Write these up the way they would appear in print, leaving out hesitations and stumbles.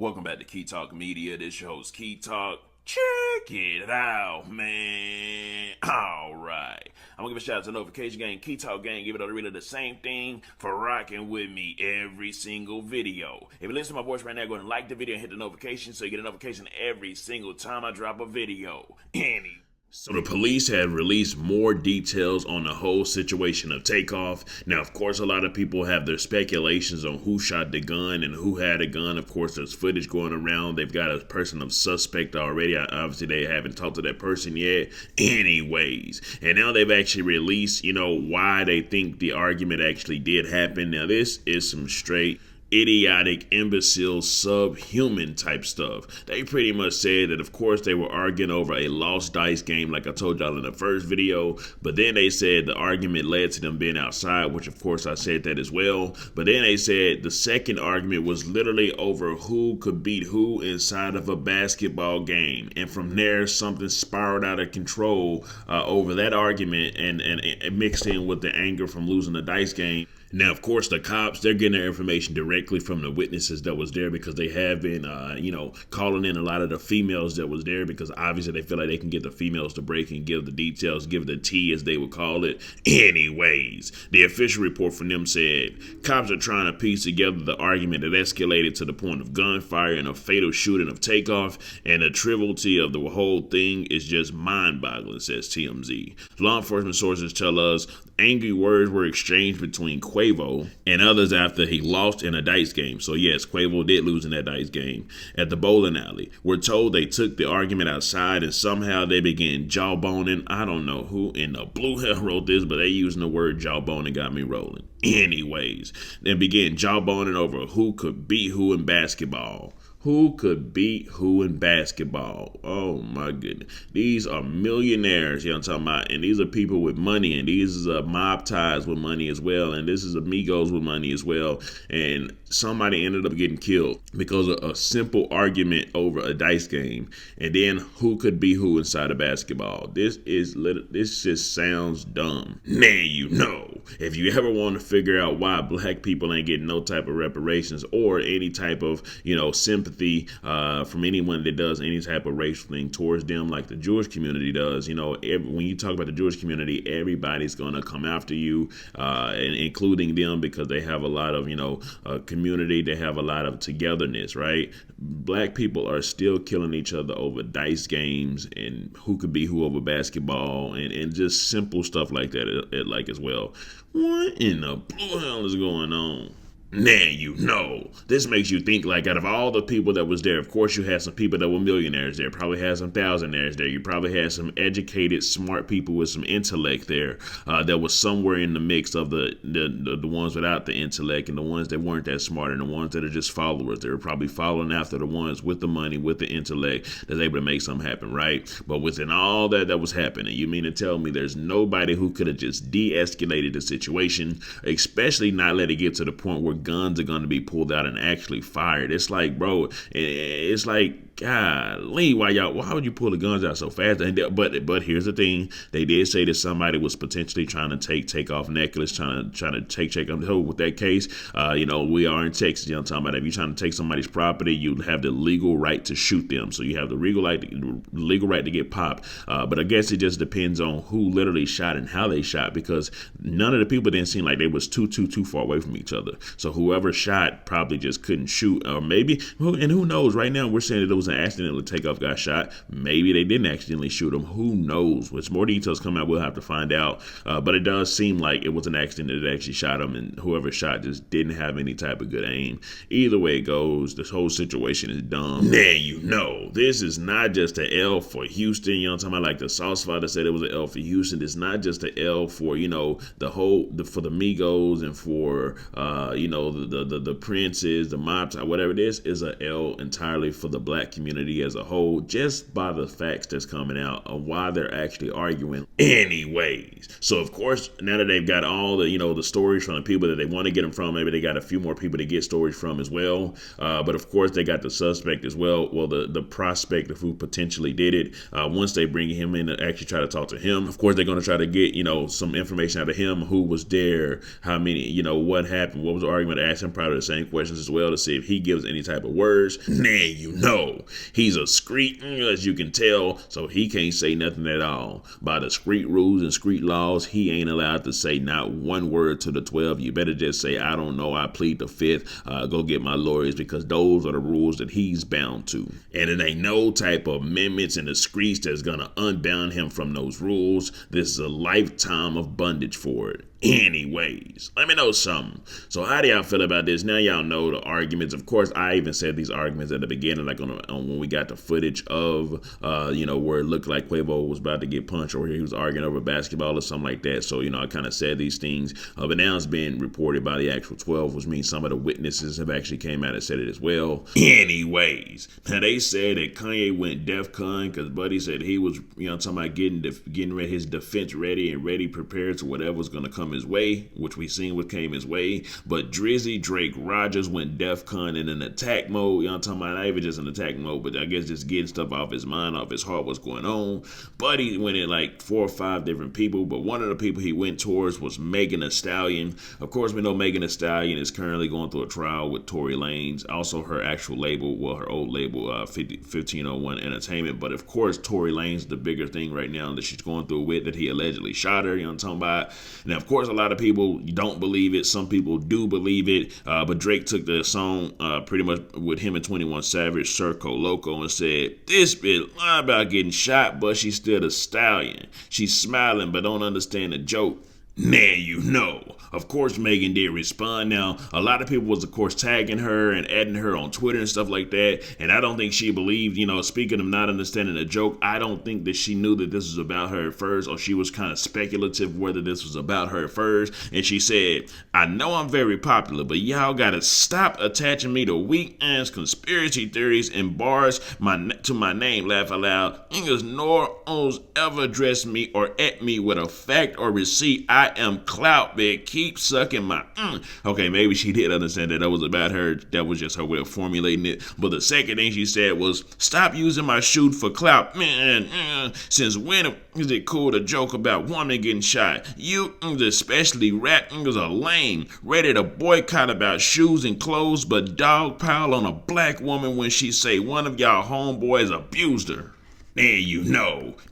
Welcome back to Key Talk Media. This your host, Key Talk. Check it out, man. All right. I'm going to give a shout out to Notification Gang, Key Talk Gang. Give it a really the same thing for rocking with me every single video. If you listen to my voice right now, go ahead and like the video and hit the notification so you get a notification every single time I drop a video. So the police have released more details on the whole situation of Takeoff. Now, of course, a lot of people have their speculations on who shot the gun and who had a gun. Of course, there's footage going around. They've got a person of suspect already. Obviously, they haven't talked to that person yet. Anyways, and now they've actually released, why they think the argument actually did happen. Now, this is some straight idiotic, imbecile, subhuman type stuff. They pretty much said that, of course, they were arguing over a lost dice game, like I told y'all in the first video. But then they said the argument led to them being outside, which, of course, I said that as well. But then they said the second argument was literally over who could beat who inside of a basketball game. And from there, something spiraled out of control over that argument and mixed in with the anger from losing the dice game. Now, of course, the cops, they're getting their information directly from the witnesses that was there because they have been, calling in a lot of the females that was there because obviously they feel like they can get the females to break and give the details, give the tea as they would call it. Anyways, the official report from them said cops are trying to piece together the argument that escalated to the point of gunfire and a fatal shooting of Takeoff, and the triviality of the whole thing is just mind-boggling, says TMZ. Law enforcement sources tell us angry words were exchanged between Quavo and others after he lost in a dice game. So yes, Quavo did lose in that dice game at the bowling alley. We're told they took the argument outside and somehow they began jawboning. I don't know who in the blue hell wrote this, but they using the word jawboning got me rolling. Anyways, they began jawboning over who could beat who in basketball. Who could beat who in basketball? Oh my goodness. These are millionaires, I'm talking about. And these are people with money. And these are mob ties with money as well. And this is amigos with money as well. And somebody ended up getting killed because of a simple argument over a dice game. And then who could beat who inside of basketball? This just sounds dumb. Now, if you ever want to figure out why black people ain't getting no type of reparations or any type of, sympathy from anyone that does any type of racial thing towards them like the Jewish community does, when you talk about the Jewish community, everybody's going to come after you, and including them because they have a lot of, community, they have a lot of togetherness, right? Black people are still killing each other over dice games and who could be who over basketball and just simple stuff like that, like as well. What in the blue hell is going on? Now, this makes you think like out of all the people that was there, of course you had some people that were millionaires there, probably had some thousandaires there, you probably had some educated, smart people with some intellect there that was somewhere in the mix of the ones without the intellect and the ones that weren't that smart and the ones that are just followers. They were probably following after the ones with the money, with the intellect that's able to make something happen, right? But within all that was happening, you mean to tell me there's nobody who could have just de-escalated the situation, especially not let it get to the point where guns are going to be pulled out and actually fired? It's like, bro, it's like, golly, why would you pull the guns out so fast? But here's the thing, they did say that somebody was potentially trying to take off necklace, trying to take with that case. We are in Texas, I'm talking about if you're trying to take somebody's property, you have the legal right to shoot them. So you have the legal right to get popped. But I guess it just depends on who literally shot and how they shot, because none of the people didn't seem like they was too far away from each other. So whoever shot probably just couldn't shoot, or maybe, and who knows? Right now we're saying that it was an accidental Takeoff got shot. Maybe they didn't accidentally shoot him. Who knows? With more details come out, we'll have to find out. But it does seem like it was an accident that actually shot him, and whoever shot just didn't have any type of good aim. Either way it goes, this whole situation is dumb. This is not just an L for Houston. I'm talking about like the Sauce Father said it was an L for Houston. It's not just an L for, for the Migos and for, the princes, the mob, whatever it is an L entirely for the black community. community as a whole, just by the facts that's coming out of why they're actually arguing anyways. So of course, now that they've got all the, the stories from the people that they want to get them from, maybe they got a few more people to get stories from as well. But of course, they got the suspect as well. Well, the prospect of who potentially did it. Once they bring him in to actually try to talk to him, of course, they're going to try to get, some information out of him, who was there, how many, what happened, what was the argument, ask him probably the same questions as well to see if he gives any type of words. Now, he's a street, as you can tell, so he can't say nothing at all. By the street rules and street laws, he ain't allowed to say not one word to the 12. You better just say, I don't know, I plead the fifth, go get my lawyers, because those are the rules that he's bound to. And it ain't no type of amendments in the streets that's gonna unbound him from those rules. This is a lifetime of bondage for it. Anyways, let me know something. So how do y'all feel about this? Now y'all know the arguments. Of course, I even said these arguments at the beginning, like on when we got the footage of, where it looked like Quavo was about to get punched, or he was arguing over basketball or something like that. So, I kind of said these things. But now it's been reported by the actual 12, which means some of the witnesses have actually came out and said it as well. Anyways, now they said that Kanye went DEFCON because Buddy said he was, talking about getting ready, his defense ready and prepared to whatever was going to come his way, which we seen what came his way. But Drizzy Drake Rogers went DEFCON in an attack mode. I'm talking about not even just an attack mode, but I guess just getting stuff off his mind, off his heart, what's going on. Buddy went in like 4 or 5 different people, but one of the people he went towards was Megan Thee Stallion. Of course, we know Megan Thee Stallion is currently going through a trial with Tory Lanez, also her actual label, her old label, 1501 Entertainment. But of course, Tory Lanez, the bigger thing right now that she's going through with, that he allegedly shot her, I'm talking about. Now, of course, a lot of people don't believe it. Some people do believe it. But Drake took the song pretty much with him and 21 Savage, Circo Loco, and said, this bitch lied about getting shot, but she's still a stallion. She's smiling, but don't understand the joke. Now, Of course, Megan did respond. Now, a lot of people was, of course, tagging her and adding her on Twitter and stuff like that. And I don't think she believed, speaking of not understanding the joke, I don't think that she knew that this was about her at first, or she was kind of speculative whether this was about her at first. And she said, I know I'm very popular, but y'all gotta stop attaching me to weak-ass conspiracy theories and bars to my name, laugh out loud. Niggas nor owns ever address me or at me with a fact or receipt. I am clout, big. Keep sucking my Okay, maybe she did understand that was about her. That was just her way of formulating it. But the second thing she said was, stop using my shoot for clout. Man, since when is it cool to joke about women getting shot? You especially rap niggas are lame. Ready to boycott about shoes and clothes, but dog pile on a black woman when she say one of y'all homeboys abused her. And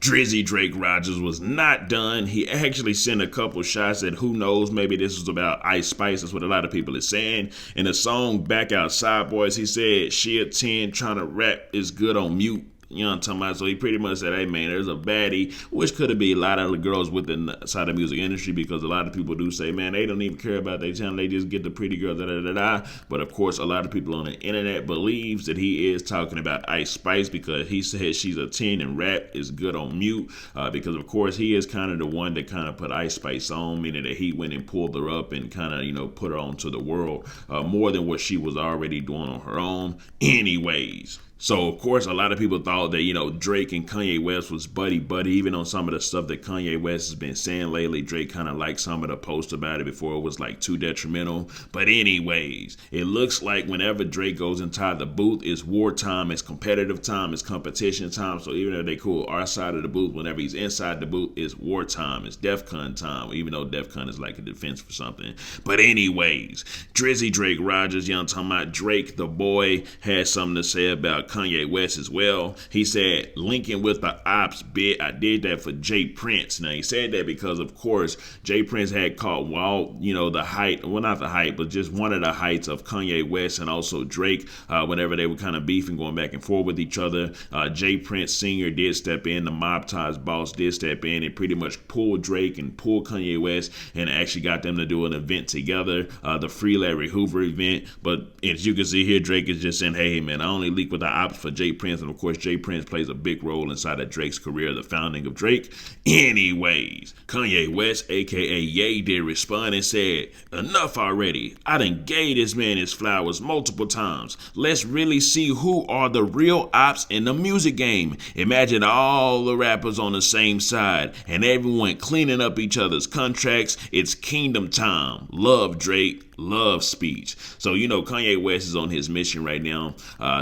Drizzy Drake Rogers was not done. He actually sent a couple shots at who knows, maybe this was about Ice Spice. That's what a lot of people are saying. In the song Back Outside Boys, he said, she a 10 trying to rap is good on mute. You know what I'm talking about? So he pretty much said, hey, man, there's a baddie, which could have been a lot of the girls within the side of the music industry, because a lot of people do say, man, they don't even care about their channel. They just get the pretty girl, da-da-da-da. But, of course, a lot of people on the internet believes that he is talking about Ice Spice, because he said she's a 10 and rap is good on mute, because, of course, he is kind of the one that kind of put Ice Spice on, meaning that he went and pulled her up and kind of, put her onto the world more than what she was already doing on her own. Anyways. So, of course, a lot of people thought that, Drake and Kanye West was buddy-buddy, even on some of the stuff that Kanye West has been saying lately. Drake kind of liked some of the posts about it before it was, too detrimental. But anyways, it looks like whenever Drake goes inside the booth, it's wartime, it's competitive time, it's competition time. So even though they cool our side of the booth, whenever he's inside the booth, it's wartime, it's DEFCON time, even though DEFCON is like a defense for something. But anyways, Drizzy Drake Rogers, talking about Drake, the boy, had something to say about Kanye West as well. He said, linking with the ops bit, I did that for Jay Prince. Now, he said that because, of course, Jay Prince had caught the height, well, not the height, but just one of the heights of Kanye West and also Drake whenever they were kind of beefing, going back and forth with each other. Jay Prince Sr. did step in, the Mob Ties boss did step in and pretty much pulled Drake and pulled Kanye West and actually got them to do an event together, the Free Larry Hoover event. But as you can see here, Drake is just saying, hey, man, I only leak with the ops for Jay Prince, and of course Jay Prince plays a big role inside of Drake's career, the founding of Drake. Anyways, Kanye West, aka Ye, did respond and said, "Enough already. I done gave this man his flowers multiple times. Let's really see who are the real ops in the music game. Imagine all the rappers on the same side and everyone cleaning up each other's contracts. It's kingdom time. Love Drake. Love speech." So, Kanye West is on his mission right now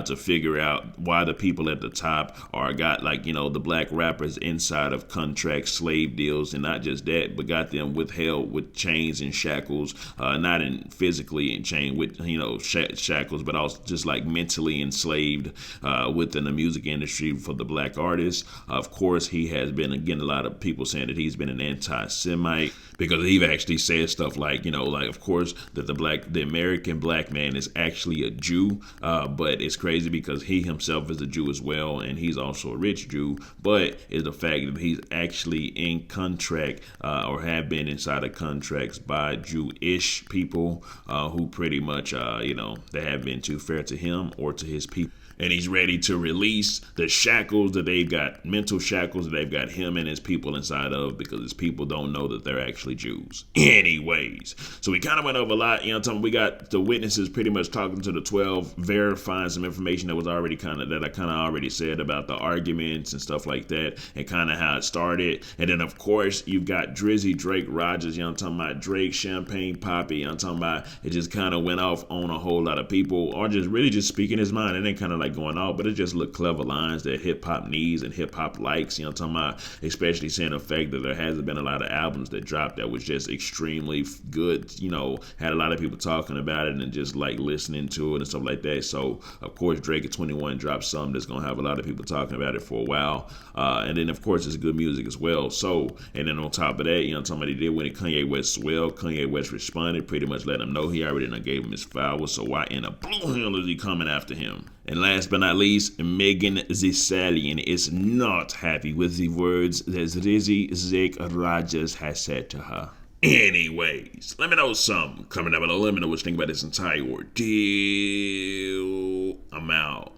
to figure out why the people at the top are got the black rappers inside of contract slave deals, and not just that, but got them withheld with chains and shackles, not in physically in chain with, shackles, but also just like mentally enslaved within the music industry for the black artists. Of course, he has been, again, a lot of people saying that he's been an anti-Semite because he actually said stuff like, of course, that the American black man is actually a Jew, but it's crazy because he himself is a Jew as well, and he's also a rich Jew, but it's the fact that he's actually in contract or have been inside of contracts by Jewish people who pretty much, they have been too fair to him or to his people. And he's ready to release the shackles that they've got, mental shackles that they've got him and his people inside of, because his people don't know that they're actually Jews. Anyways, so we kind of went over a lot. We got the witnesses pretty much talking to the 12, verifying some information that was already that I kind of already said about the arguments and stuff like that, and kind of how it started. And then, of course, you've got Drizzy, Drake, Rogers. I'm talking about Drake, Champagne, Poppy. I'm talking about it just kind of went off on a whole lot of people, or just really just speaking his mind. And then kind of going out, but it just looked clever lines that hip hop needs and hip hop likes. I'm talking about, especially saying the fact that there hasn't been a lot of albums that dropped that was just extremely good. Had a lot of people talking about it and just like listening to it and stuff like that. So of course Drake at 21 dropped something that's gonna have a lot of people talking about it for a while. And then of course it's good music as well. So, and then on top of that, somebody did win it. Kanye West as well. Kanye West responded, pretty much letting him know he already done gave him his flowers. So why in a blue hell is he coming after him? And last but not least, Megan Thee Stallion is not happy with the words that Rizzy Zeke Rogers has said to her. Anyways, let me know something. Coming up below, let me know what you think about this entire ordeal. I'm out.